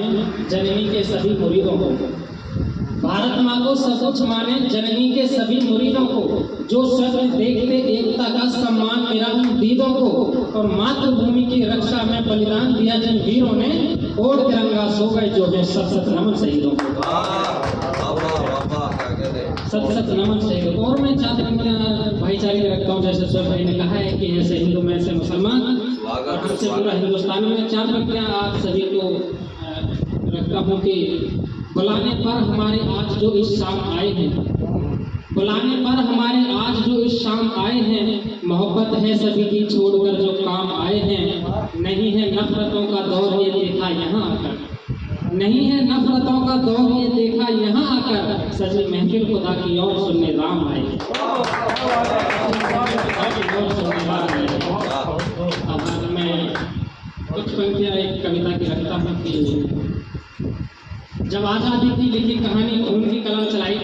जननी के सभी मुरीदों को, भारत माँ को सब कुछ माने जननी के सभी मुरीदों को, जो सत्य देखते एकता का सम्मान मेरा उन दीदों को, और मातृभूमि की रक्षा में बलिदान दिया जिन वीरों ने, और तिरंगा सो गए जो है सत सत नमन शहीदों को, सत सत नमन शहीदों को। और मैं चार पंक्तियां भाईचारे रखता हूँ, जैसे सर भाई ने कहा है कि ऐसे हिंदू में से मुसलमान, और हमसे पूरा हिंदुस्तान में चार पंक्तियां आप सभी को रखता हूँ कि बुलाने पर हमारे आज जो इस शाम आए हैं, बुलाने पर हमारे आज जो इस शाम आए हैं, मोहब्बत है सभी की छोड़कर जो काम आए हैं, नहीं है नफरतों का दौर ये देखा यहाँ आकर, नहीं है नफरतों का दौर ये देखा यहाँ आकर, सजी महफिल खुदा की और सुनने राम आए। अब मैं कुछ पंक्तियां एक कविता की रखता हूँ कि जब आज़ादी की लिखी कहानी खून की कलम चलाई,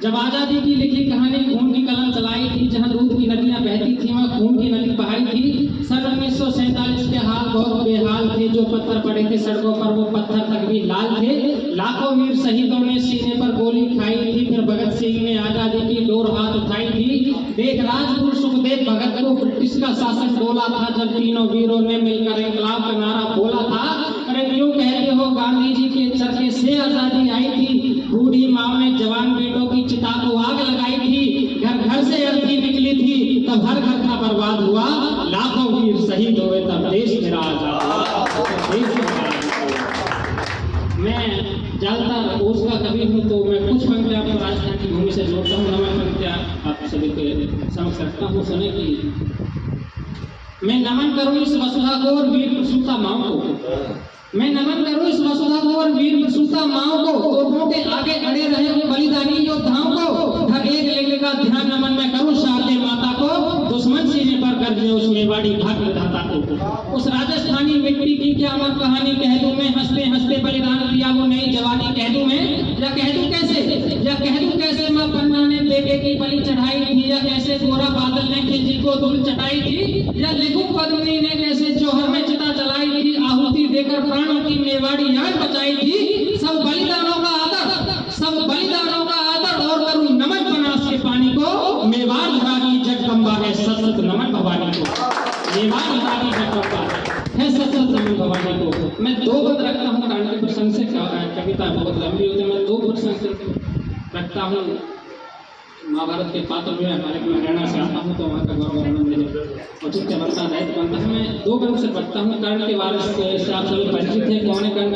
जब आज़ादी की लिखी कहानी खून की कलम चलाई थी, जहाँ दूध की नदियां बहती थी वहाँ खून की नदी बहाई थी। सन 1947 के हाल बहुत बेहाल थे, जो पत्थर पड़े थे सड़कों पर वो पत्थर तक भी लाल थे। लाखों वीर शहीदों ने सीने पर गोली खाई थी, फिर भगत सिंह ने आज़ादी की डोर हाथ उठाई थी। देख राजगुरु सुखदेव भगत को ब्रिटिश का शासन डोला था, जब तीनों वीरों ने मिलकर इंकलाब का नारा बोला था। अरे क्यों कहते हो गांधी जी के चरखे से आज़ादी आई थी, बूढ़ी माँ ने जवान बेटों की चिता को आग लगाई थी, घर घर से अर्थी निकली थी, तब हर घर का बर्बाद हुआ, लाखों वीर शहीद हुए तब देश मेरा आजाद। मैं ज्यादातर उसका कवि हूँ, तो मैं कुछ पंक्तियां आपको राजस्थान की भूमि से जोड़ता हूँ। नमन पंक्तियां आप सभी के समझ सकता हूँ, सुने की मैं नमन करूँ इस वसुधा को और वीर प्रसूता माँ को, मैं नमन करूँ इस वसुधा को और वीर प्रसूता माँ को, तोपों के आगे अड़े रहे उन बलिदानी योद्धाओं को, ढकेल लेने का ध्यान नमन मैं करूँ शारदे माता को, दुश्मन सीने पर कर दे उस मेवाड़ी भाग्य विधाता को। उस राजस्थानी मिट्टी की क्या अमर कहानी कह दूं मैं, हंसते हंसते बलिदान दिया वो नई जवानी कह दूं मैं, या कह दूं कैसे, या कह दूं कैसे माँ पन्ना ने बेटे की बलि चढ़ाई थी, या कैसे गोरा बादल ने खिलजी को धूल चटाई थी, या लिखूं पद्मिनी ने कैसे जौहर में चिता जलाई थी, आहुति देकर प्राणों की मेवाड़ी याद बचाई थी। सब बलिदानों का आदर, सब बलिदानों का आदर, और करूं नमन बनास के पानी को, मेवाड़ धरा की जगदम्बा है सत सत नमन भवानी को, मेवाड़ धरा की जगदम्बा है सत सत नमन भवानी को। मैं दो पद रखता हूँ, कारण के प्रसंग से कविता बहुत लंबी होती है, मैं दो प्रसंग रखता हूँ। महाभारत के पात्र में हमारे हरियाणा से आता हूँ, तो वहाँ का गौरव आनंद मेरे औचित्य बनता दायित्व बनता है। मैं दो ग्रंथ से पढ़ता हूँ, कर्ण के वारिस से आप सभी परिचित है, कौन है कर्ण